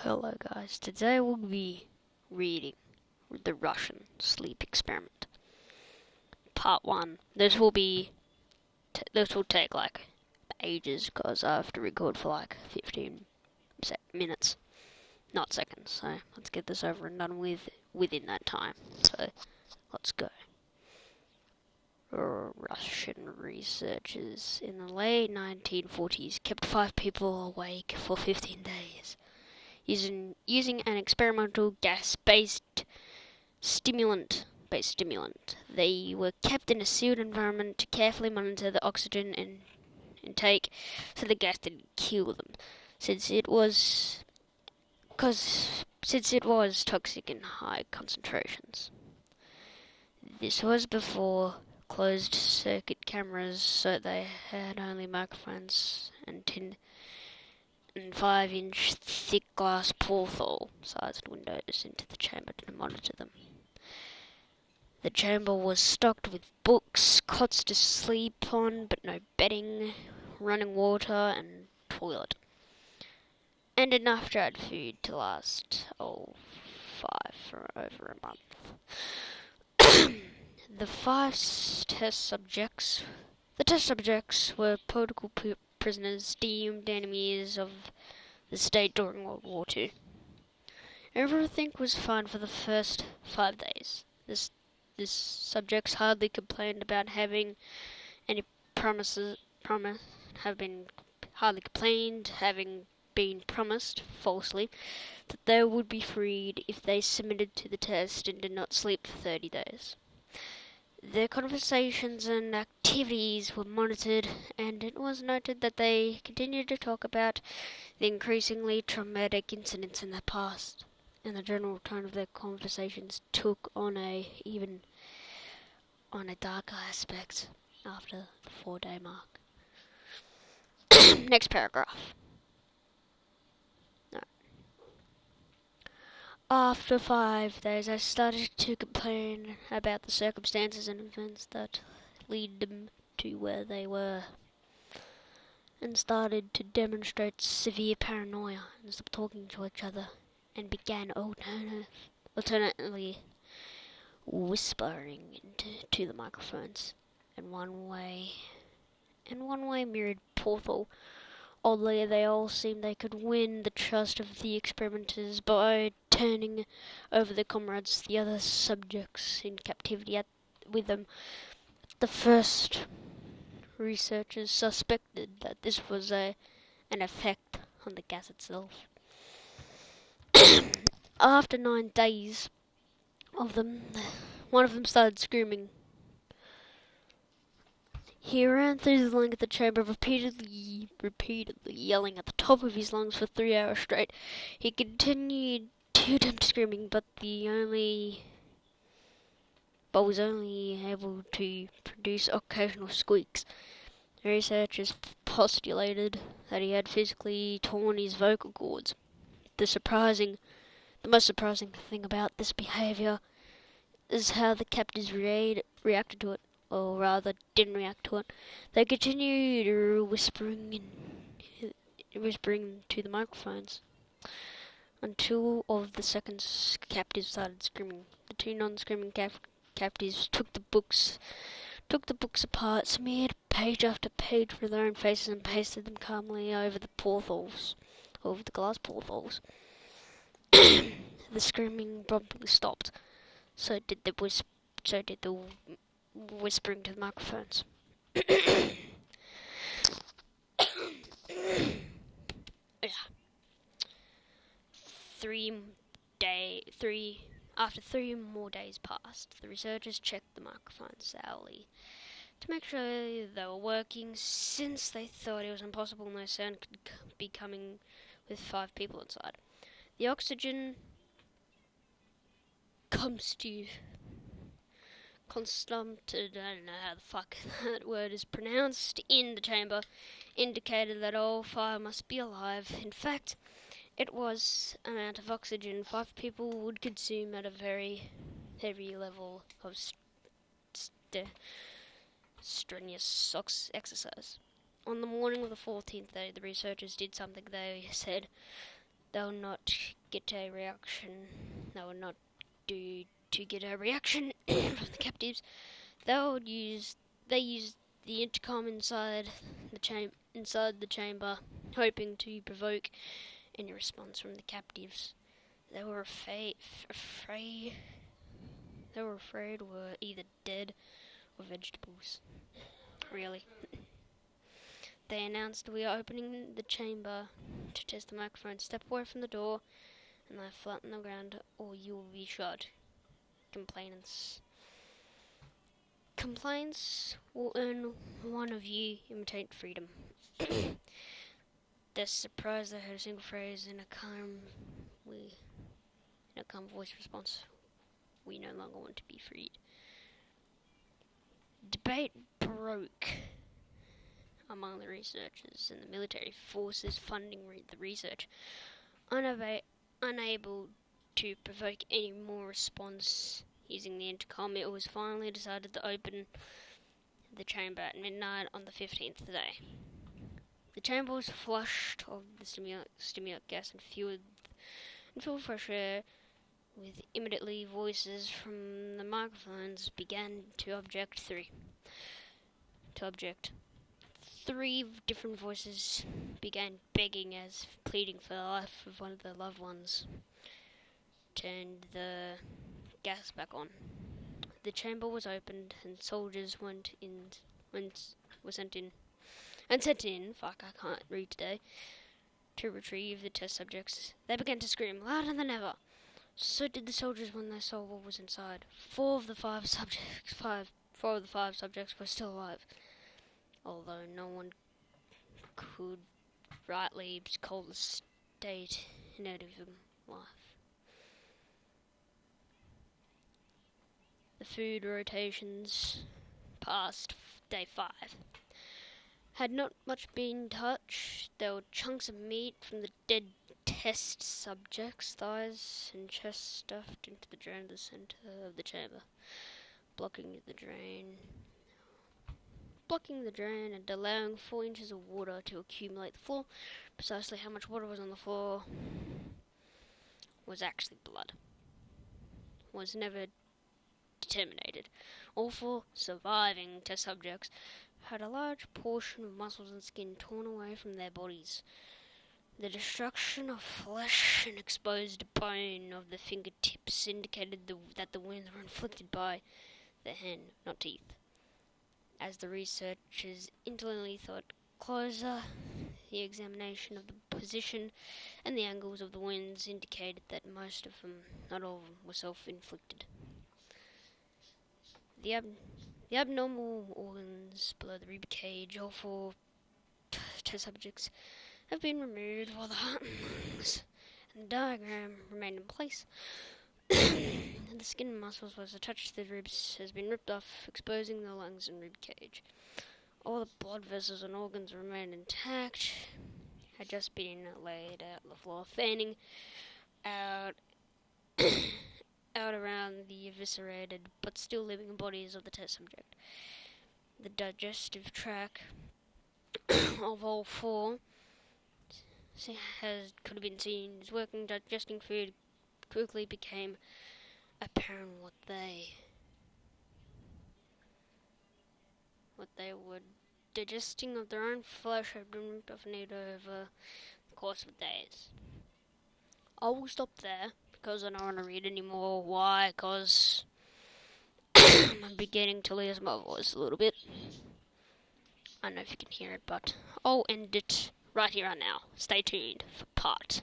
Hello guys, today we'll be reading the Russian sleep experiment. Part 1. This will take like ages because I have to record for like 15 minutes, not seconds. So let's get this over and done with within that time. So let's go. Russian researchers in the late 1940s kept 5 people awake for 15 days. Using an experimental gas-based stimulant. They were kept in a sealed environment to carefully monitor the oxygen intake so the gas didn't kill them, since it was toxic in high concentrations. This was before closed circuit cameras, so they had only microphones and 5-inch thick glass porthole-sized windows into the chamber to monitor them. The chamber was stocked with books, cots to sleep on, but no bedding, running water, and toilet. And enough dried food to last, for over a month. The test subjects were political prisoners deemed enemies of the state during World War II. Everything was fine for the first 5 days. This subjects hardly complained about having any having been promised falsely that they would be freed if they submitted to the test and did not sleep for 30 days. Their conversations and activities were monitored, and it was noted that they continued to talk about the increasingly traumatic incidents in the past, and the general tone of their conversations took on a darker aspect after the 4-day mark. Next paragraph. No. After 5 days, I started to complain about the circumstances and events that lead them to where they were, and started to demonstrate severe paranoia and stopped talking to each other, and began alternately whispering into the microphones, and one way mirrored porthole. Oddly, they all seemed they could win the trust of the experimenters by turning over their comrades, the other subjects in captivity, with them. The first researchers suspected that this was an effect on the gas itself. After 9 days of them, one of them started screaming. He ran through the length of the chamber, repeatedly yelling at the top of his lungs for 3 hours straight. He continued to attempt screaming, but was only able to produce occasional squeaks. The researchers postulated that he had physically torn his vocal cords. The most surprising thing about this behaviour is how the captives reacted to it. Or rather, didn't react to it. They continued whispering to the microphones until all of the second captives started screaming. The 2 non-screaming captives took the books apart, smeared page after page with their own faces, and pasted them calmly over the glass portholes. The screaming promptly stopped. So did the whispering to the microphones. After 3 more days passed, the researchers checked the microphones hourly to make sure they were working, since they thought it was impossible no sound could be coming with 5 people inside. The oxygen consumpted, I don't know how the fuck that word is pronounced, in the chamber indicated that all 5 must be alive. In fact, it was the amount of oxygen 5 people would consume at a very heavy level of strenuous exercise. On the morning of the 14th day, the researchers did something they said They will not get a reaction. They will not do to get a reaction from the captives. They use the intercom inside the chamber, hoping to provoke any response from the captives. They were afraid were either dead or vegetables. Really. They announced, "We are opening the chamber to test the microphone. Step away from the door and lie flat on the ground or you will be shot." Complaints will earn one of you. Imitate freedom. They're surprised they heard a single phrase in a calm voice response. "We no longer want to be freed." Debate broke among the researchers and the military forces funding the research. Unable to provoke any more response using the intercom, it was finally decided to open the chamber at midnight on the 15th day. The chamber was flushed of the stimulant gas and filled with fresh air. With immediately voices from the microphones began to object. Three different voices began begging as pleading for the life of one of their loved ones. Turned the gas back on. The chamber was opened and soldiers were sent in. Fuck, I can't read today. To retrieve the test subjects. They began to scream louder than ever. So did the soldiers when they saw what was inside. Four of the five subjects were still alive, although no one could rightly call the state in out of life. The food rotations past day 5 had not much been touched. There were chunks of meat from the dead test subjects' thighs and chest stuffed into the drain of the center of the chamber, blocking the drain and allowing 4 inches of water to accumulate the floor. Precisely how much water was on the floor was actually blood. Was never determined. All 4 surviving test subjects had a large portion of muscles and skin torn away from their bodies. The destruction of flesh and exposed bone of the fingertips indicated that the wounds were inflicted by the hand, not teeth. As the researchers internally thought closer, the examination of the position and the angles of the wounds indicated that most of them, not all of them, were self-inflicted. The abnormal organs below the rib cage, all 4 test subjects, have been removed while the heart and lungs and the diaphragm remained in place. The skin and muscles was attached to the ribs has been ripped off, exposing the lungs and rib cage. All the blood vessels and organs remained intact, had just been laid out on the floor, fanning out around the eviscerated but still living bodies of the test subject. The digestive tract of all 4 could have been seen as working, digesting food. Quickly became apparent what they were digesting of their own flesh had been ripped off and eaten over the course of days. I will stop there because I don't want to read anymore. Why? Because I'm beginning to lose my voice a little bit. I don't know if you can hear it, but I'll end it right here, right now. Stay tuned for part